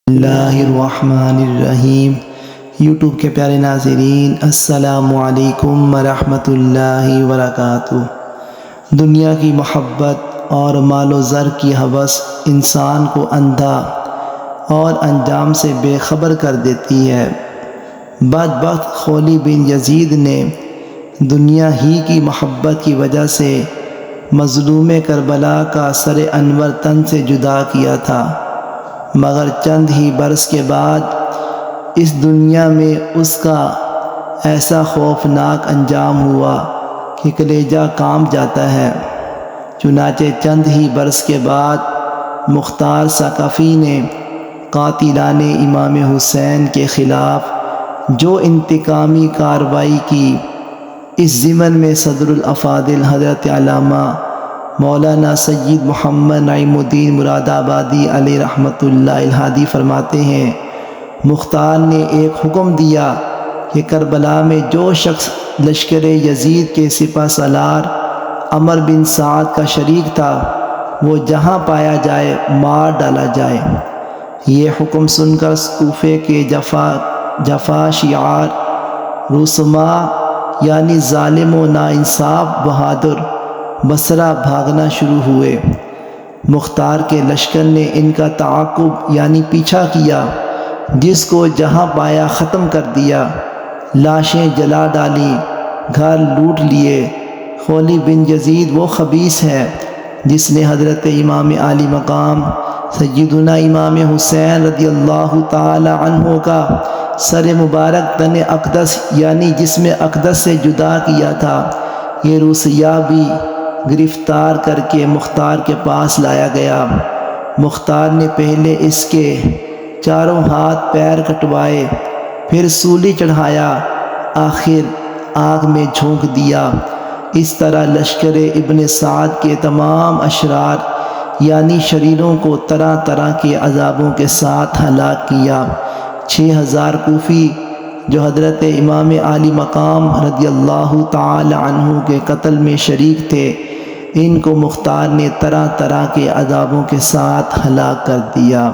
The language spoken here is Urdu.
اللہ الرحمن الرحیم۔ یوٹیوب کے پیارے ناظرین، السلام علیکم ورحمۃ اللہ وبرکاتہ۔ دنیا کی محبت اور مال و زر کی ہوس انسان کو اندھا اور انجام سے بے خبر کر دیتی ہے۔ بدبخت خولی بن یزید نے دنیا ہی کی محبت کی وجہ سے مظلوم کربلا کا سر انور تن سے جدا کیا تھا، مگر چند ہی برس کے بعد اس دنیا میں اس کا ایسا خوفناک انجام ہوا کہ کلیجہ کانپ جاتا ہے۔ چنانچہ چند ہی برس کے بعد مختار ثقفی نے قاتلان امام حسین کے خلاف جو انتقامی کارروائی کی، اس ضمن میں صدر الافاضل حضرت علامہ مولانا سید محمد نعیم الدین مراد آبادی علیہ رحمۃ اللہ الہادی فرماتے ہیں، مختار نے ایک حکم دیا کہ کربلا میں جو شخص لشکر یزید کے سپہ سالار عمر بن سعد کا شریک تھا، وہ جہاں پایا جائے مار ڈالا جائے۔ یہ حکم سن کر کوفے کے جفا شعار رسما یعنی ظالم و ناانصاف بہادر بصرہ بھاگنا شروع ہوئے۔ مختار کے لشکر نے ان کا تعاقب یعنی پیچھا کیا، جس کو جہاں پایا ختم کر دیا، لاشیں جلا ڈالیں، گھر لوٹ لیے۔ خولی بن یزید وہ خبیث ہے جس نے حضرت امام عالی مقام سیدنا امام حسین رضی اللہ تعالی عنہ کا سر مبارک تن اقدس یعنی جسم اقدس سے جدا کیا تھا۔ یہ روسیہ بھی گرفتار کر کے مختار کے پاس لایا گیا۔ مختار نے پہلے اس کے چاروں ہاتھ پیر کٹوائے، پھر سولی چڑھایا، آخر آگ میں جھونک دیا۔ اس طرح لشکر ابن سعد کے تمام اشرار یعنی شریروں کو طرح طرح کے عذابوں کے ساتھ ہلاک کیا۔ 6000 کوفی جو حضرت امام عالی مقام رضی اللہ تعالی عنہ کے قتل میں شریک تھے، ان کو مختار نے طرح طرح کے عذابوں کے ساتھ ہلاک کر دیا۔